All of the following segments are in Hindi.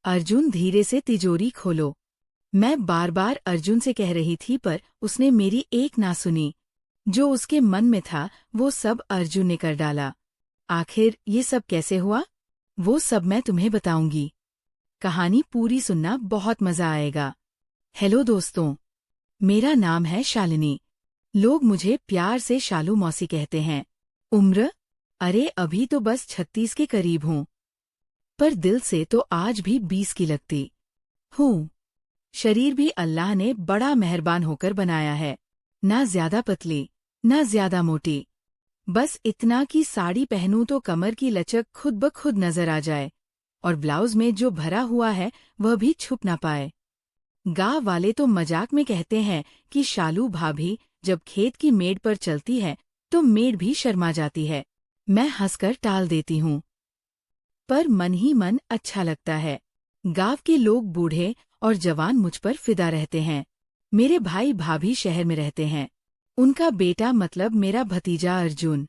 अर्जुन धीरे से तिजोरी खोलो। मैं बार बार अर्जुन से कह रही थी पर उसने मेरी एक ना सुनी। जो उसके मन में था वो सब अर्जुन ने कर डाला। आखिर ये सब कैसे हुआ, वो सब मैं तुम्हें बताऊंगी। कहानी पूरी सुनना, बहुत मजा आएगा। हेलो दोस्तों, मेरा नाम है शालिनी। लोग मुझे प्यार से शालू मौसी कहते हैं। उम्र? अरे अभी तो बस 36 के करीब हूँ, पर दिल से तो आज भी 20 की लगती हूँ। शरीर भी अल्लाह ने बड़ा मेहरबान होकर बनाया है, ना ज्यादा पतली ना ज्यादा मोटी, बस इतना कि साड़ी पहनूं तो कमर की लचक खुद ब खुद नजर आ जाए, और ब्लाउज में जो भरा हुआ है वह भी छुप ना पाए। गांव वाले तो मजाक में कहते हैं कि शालू भाभी जब खेत की मेड़ पर चलती है तो मेड़ भी शर्मा जाती है। मैं हंसकर टाल देती हूँ, पर मन ही मन अच्छा लगता है। गांव के लोग बूढ़े और जवान मुझ पर फिदा रहते हैं। मेरे भाई भाभी शहर में रहते हैं। उनका बेटा मतलब मेरा भतीजा अर्जुन,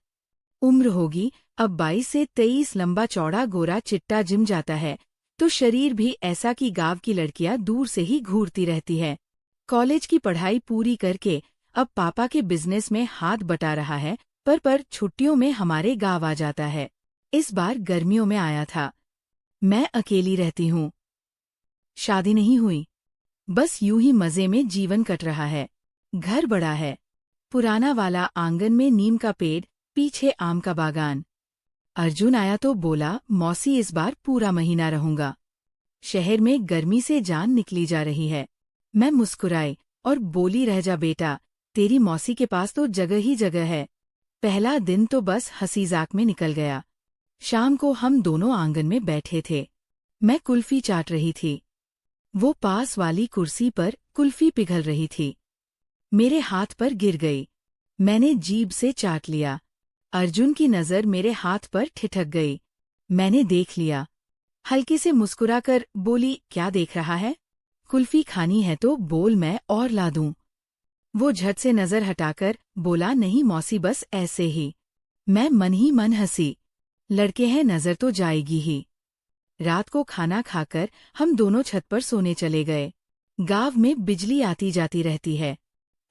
उम्र होगी अब 22 से 23, लंबा चौड़ा गोरा चिट्टा, जिम जाता है तो शरीर भी ऐसा कि गांव की लड़कियां दूर से ही घूरती रहती है। कॉलेज की पढ़ाई पूरी करके अब पापा के बिजनेस में हाथ बटा रहा है, पर छुट्टियों में हमारे गांव आ जाता है। इस बार गर्मियों में आया था। मैं अकेली रहती हूँ, शादी नहीं हुई, बस यूं ही मजे में जीवन कट रहा है। घर बड़ा है, पुराना वाला, आंगन में नीम का पेड़, पीछे आम का बागान। अर्जुन आया तो बोला, मौसी इस बार पूरा महीना रहूंगा। शहर में गर्मी से जान निकली जा रही है। मैं मुस्कुराई और बोली, रह जा बेटा, तेरी मौसी के पास तो जगह ही जगह है। पहला दिन तो बस हंसी जाक में निकल गया। शाम को हम दोनों आंगन में बैठे थे। मैं कुल्फी चाट रही थी, वो पास वाली कुर्सी पर कुल्फी पिघल रही थी। मेरे हाथ पर गिर गई। मैंने जीभ से चाट लिया। अर्जुन की नज़र मेरे हाथ पर ठिठक गई। मैंने देख लिया। हल्के से मुस्कुराकर बोली, क्या देख रहा है? कुल्फी खानी है तो बोल, मैं और ला दूं। वो झट से नज़र हटाकर बोला, नहीं मौसी, बस ऐसे ही। मैं मन ही मन हंसी। लड़के हैं, नज़र तो जाएगी ही। रात को खाना खाकर हम दोनों छत पर सोने चले गए। गांव में बिजली आती जाती रहती है,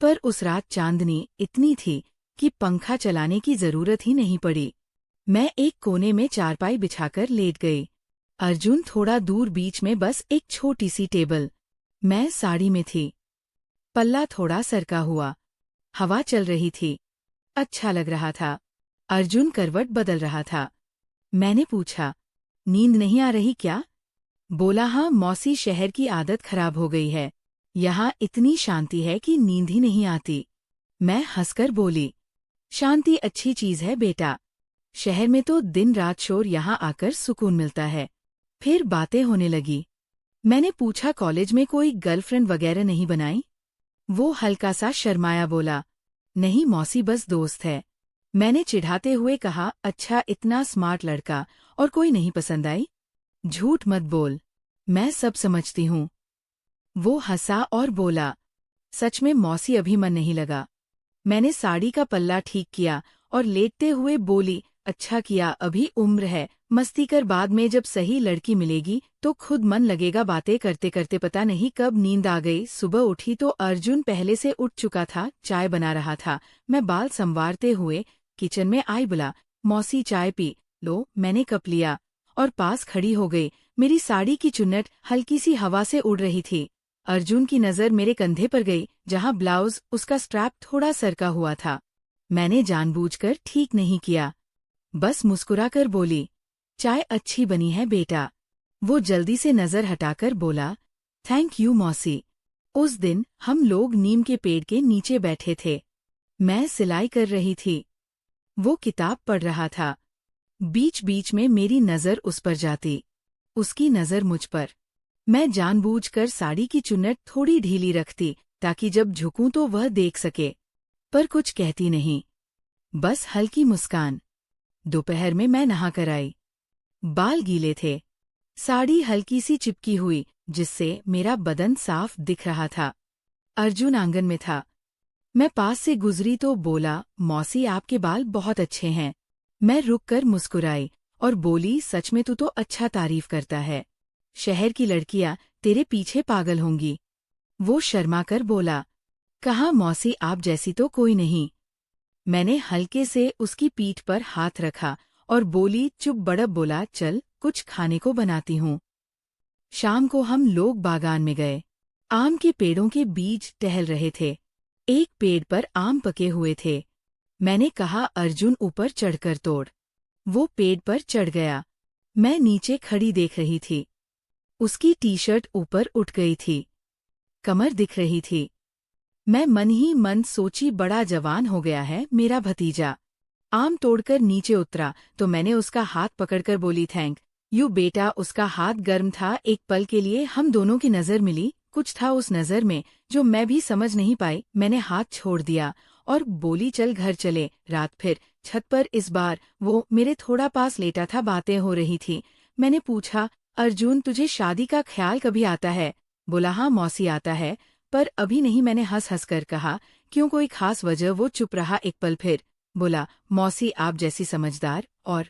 पर उस रात चांदनी इतनी थी कि पंखा चलाने की जरूरत ही नहीं पड़ी। मैं एक कोने में चारपाई बिछाकर लेट गई। अर्जुन थोड़ा दूर बीच में बस एक छोटी सी टेबल। मैं साड़ी में थी, पल्ला थोड़ा सरका हुआ। हवा चल रही थी, अच्छा लग रहा था। अर्जुन करवट बदल रहा था। मैंने पूछा, नींद नहीं आ रही क्या? बोला, हाँ मौसी, शहर की आदत खराब हो गई है। यहाँ इतनी शांति है कि नींद ही नहीं आती। मैं हंसकर बोली, शांति अच्छी चीज है बेटा। शहर में तो दिन रात शोर, यहाँ आकर सुकून मिलता है। फिर बातें होने लगी। मैंने पूछा, कॉलेज में कोई गर्लफ्रेंड वगैरह नहीं बनाई? वो हल्का सा शर्माया बोला, नहीं मौसी, बस दोस्त है। मैंने चिढ़ाते हुए कहा, अच्छा इतना स्मार्ट लड़का और कोई नहीं पसंद आई? झूठ मत बोल, मैं सब समझती हूँ। वो हंसा और बोला, सच में मौसी, अभी मन नहीं लगा। मैंने साड़ी का पल्ला ठीक किया और लेटते हुए बोली, अच्छा किया, अभी उम्र है, मस्ती कर, बाद में जब सही लड़की मिलेगी तो खुद मन लगेगा। बातें करते करते पता नहीं कब नींद आ गई। सुबह उठी तो अर्जुन पहले से उठ चुका था, चाय बना रहा था। मैं बाल संवारते हुए किचन में आई, बोला, मौसी चाय पी लो। मैंने कप लिया और पास खड़ी हो गई। मेरी साड़ी की चुन्नट हल्की सी हवा से उड़ रही थी। अर्जुन की नज़र मेरे कंधे पर गई, जहां ब्लाउज उसका स्ट्रैप थोड़ा सरका हुआ था। मैंने जानबूझकर ठीक नहीं किया, बस मुस्कुराकर बोली, चाय अच्छी बनी है बेटा। वो जल्दी से नज़र हटाकर बोला, थैंक यू मौसी। उस दिन हम लोग नीम के पेड़ के नीचे बैठे थे। मैं सिलाई कर रही थी, वो किताब पढ़ रहा था। बीच बीच में मेरी नज़र उस पर जाती, उसकी नज़र मुझ पर। मैं जानबूझकर साड़ी की चुन्नट थोड़ी ढीली रखती ताकि जब झुकूं तो वह देख सके, पर कुछ कहती नहीं, बस हल्की मुस्कान। दोपहर में मैं नहा कर आई। बाल गीले थे, साड़ी हल्की सी चिपकी हुई, जिससे मेरा बदन साफ दिख रहा था। अर्जुन आंगन में था। मैं पास से गुजरी तो बोला, मौसी आपके बाल बहुत अच्छे हैं। मैं रुक कर मुस्कुराई और बोली, सच में तू तो अच्छा तारीफ करता है। शहर की लड़कियां तेरे पीछे पागल होंगी। वो शर्मा कर बोला, कहा मौसी आप जैसी तो कोई नहीं। मैंने हल्के से उसकी पीठ पर हाथ रखा और बोली, चुप बड़ब बोला, चल कुछ खाने को बनाती हूँ। शाम को हम लोग बागान में गए। आम के पेड़ों के बीच टहल रहे थे। एक पेड़ पर आम पके हुए थे। मैंने कहा, अर्जुन ऊपर चढ़कर तोड़। वो पेड़ पर चढ़ गया। मैं नीचे खड़ी देख रही थी। उसकी टी शर्ट ऊपर उठ गई थी, कमर दिख रही थी। मैं मन ही मन सोची, बड़ा जवान हो गया है मेरा भतीजा। आम तोड़कर नीचे उतरा तो मैंने उसका हाथ पकड़कर बोली, थैंक यू बेटा। उसका हाथ गर्म था। एक पल के लिए हम दोनों की नजर मिली। कुछ था उस नजर में जो मैं भी समझ नहीं पाई। मैंने हाथ छोड़ दिया और बोली, चल घर चले। रात फिर छत पर, इस बार वो मेरे थोड़ा पास लेटा था। बातें हो रही थी। मैंने पूछा, अर्जुन तुझे शादी का ख्याल कभी आता है? बोला, हाँ मौसी आता है, पर अभी नहीं। मैंने हंस हंस कर कहा, क्यों कोई खास वजह? वो चुप रहा एक पल, फिर बोला, मौसी आप जैसी समझदार और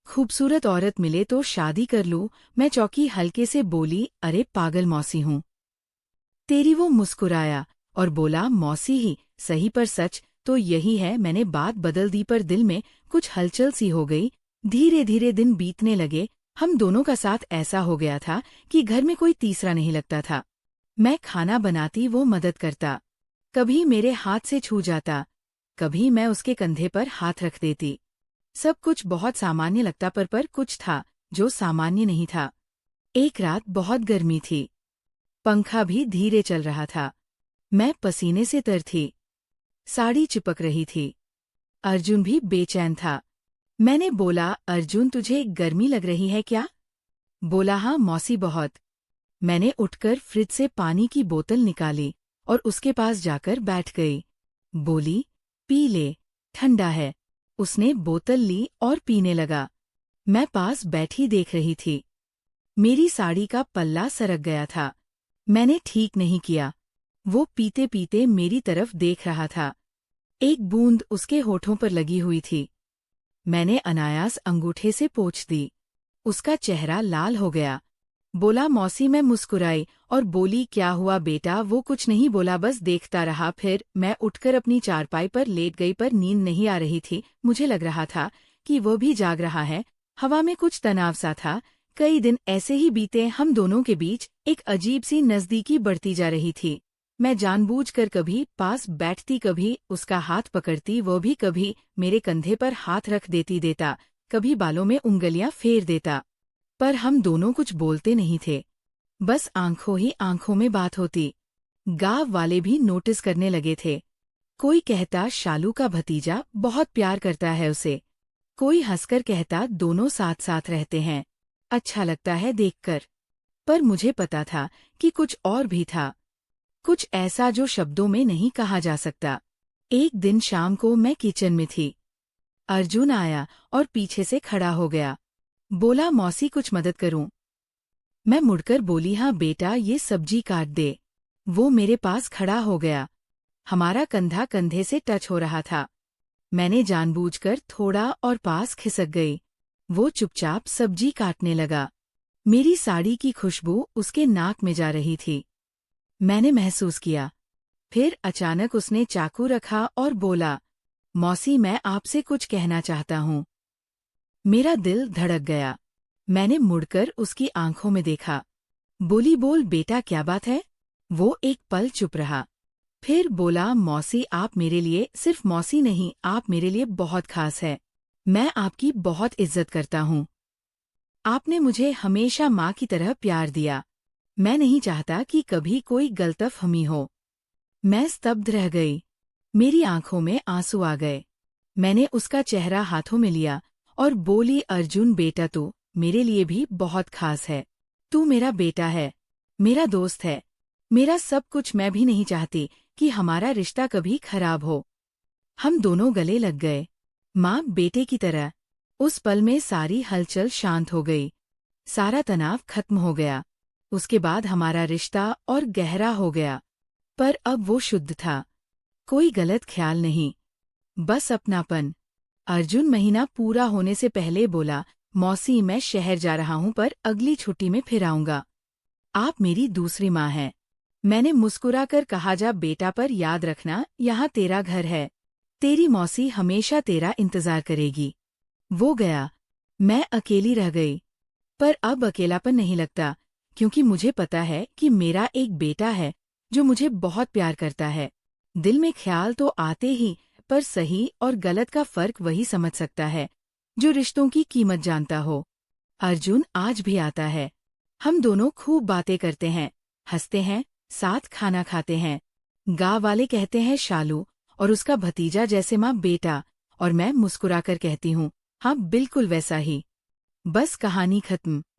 खूबसूरत औरत मिले तो शादी कर लूं। मैं चौंकी, हल्के से बोली, अरे पागल मौसी हूं तेरी। वो मुस्कुराया और बोला, मौसी ही सही पर सच तो यही है। मैंने बात बदल दी पर दिल में कुछ हलचल सी हो गई। धीरे धीरे दिन बीतने लगे। हम दोनों का साथ ऐसा हो गया था कि घर में कोई तीसरा नहीं लगता था। मैं खाना बनाती, वो मदद करता। कभी मेरे हाथ से छू जाता, कभी मैं उसके कंधे पर हाथ रख देती। सब कुछ बहुत सामान्य लगता, पर कुछ था जो सामान्य नहीं था। एक रात बहुत गर्मी थी। पंखा भी धीरे चल रहा था। मैं पसीने से तर थी। साड़ी चिपक रही थी। अर्जुन भी बेचैन था। मैंने बोला, अर्जुन तुझे गर्मी लग रही है क्या? बोला, हाँ मौसी बहुत। मैंने उठकर फ्रिज से पानी की बोतल निकाली और उसके पास जाकर बैठ गई। बोली, पी ले, ठंडा है। उसने बोतल ली और पीने लगा। मैं पास बैठी देख रही थी। मेरी साड़ी का पल्ला सरक गया था। मैंने ठीक नहीं किया। वो पीते पीते मेरी तरफ देख रहा था। एक बूंद उसके होठों पर लगी हुई थी। मैंने अनायास अंगूठे से पोंछ दी। उसका चेहरा लाल हो गया। बोला, मौसी। मैं मुस्कुराई और बोली, क्या हुआ बेटा? वो कुछ नहीं बोला, बस देखता रहा। फिर मैं उठकर अपनी चारपाई पर लेट गई, पर नींद नहीं आ रही थी। मुझे लग रहा था कि वो भी जाग रहा है। हवा में कुछ तनाव सा था। कई दिन ऐसे ही बीते। हम दोनों के बीच एक अजीब सी नजदीकी बढ़ती जा रही थी। मैं जानबूझकर कभी पास बैठती, कभी उसका हाथ पकड़ती। वो भी कभी मेरे कंधे पर हाथ रख देता, कभी बालों में उंगलियां फेर देता। पर हम दोनों कुछ बोलते नहीं थे। बस आंखों ही आंखों में बात होती। गांव वाले भी नोटिस करने लगे थे। कोई कहता, शालू का भतीजा बहुत प्यार करता है उसे। कोई हंसकर कहता, दोनों साथ साथ रहते हैं, अच्छा लगता है देखकर। पर मुझे पता था कि कुछ और भी था, कुछ ऐसा जो शब्दों में नहीं कहा जा सकता। एक दिन शाम को मैं किचन में थी। अर्जुन आया और पीछे से खड़ा हो गया। बोला, मौसी कुछ मदद करूं? मैं मुड़कर बोली, हाँ बेटा, ये सब्जी काट दे। वो मेरे पास खड़ा हो गया। हमारा कंधा कंधे से टच हो रहा था। मैंने जानबूझकर थोड़ा और पास खिसक गई। वो चुपचाप सब्जी काटने लगा। मेरी साड़ी की खुशबू उसके नाक में जा रही थी। मैंने महसूस किया। फिर अचानक उसने चाकू रखा और बोला, मौसी मैं आपसे कुछ कहना चाहता हूँ। मेरा दिल धड़क गया। मैंने मुड़कर उसकी आंखों में देखा। बोली, बोल बेटा क्या बात है? वो एक पल चुप रहा। फिर बोला, मौसी आप मेरे लिए, सिर्फ मौसी नहीं, आप मेरे लिए बहुत खास है। मैं आपकी बहुत इज्जत करता हूँ। आपने मुझे हमेशा माँ की तरह प्यार दिया। मैं नहीं चाहता कि कभी कोई गलतफहमी हो। मैं स्तब्ध रह गई। मेरी आंखों में आंसू आ गए। मैंने उसका चेहरा हाथों में लिया और बोली, अर्जुन बेटा तू मेरे लिए भी बहुत खास है। तू मेरा बेटा है, मेरा दोस्त है, मेरा सब कुछ। मैं भी नहीं चाहती कि हमारा रिश्ता कभी खराब हो। हम दोनों गले लग गए, माँ बेटे की तरह। उस पल में सारी हलचल शांत हो गई। सारा तनाव खत्म हो गया। उसके बाद हमारा रिश्ता और गहरा हो गया। पर अब वो शुद्ध था। कोई गलत ख्याल नहीं, बस अपनापन। अर्जुन महीना पूरा होने से पहले बोला, मौसी, मैं शहर जा रहा हूँ पर अगली छुट्टी में फिर आऊँगा। आप मेरी दूसरी माँ हैं। मैंने मुस्कुराकर कहा, जा बेटा, पर याद रखना यहाँ तेरा घर है। तेरी मौसी हमेशा तेरा इंतजार करेगी। वो गया। मैं अकेली रह गई। पर अब अकेलापन नहीं लगता, क्योंकि मुझे पता है कि मेरा एक बेटा है जो मुझे बहुत प्यार करता है। दिल में ख्याल तो आते ही, पर सही और गलत का फर्क वही समझ सकता है जो रिश्तों की कीमत जानता हो। अर्जुन आज भी आता है। हम दोनों खूब बातें करते हैं, हंसते हैं, साथ खाना खाते हैं। गाँव वाले कहते हैं शालू, और उसका भतीजा जैसे माँ बेटा, और मैं मुस्कुराकर कहती हूँ, हाँ बिल्कुल वैसा ही। बस कहानी खत्म।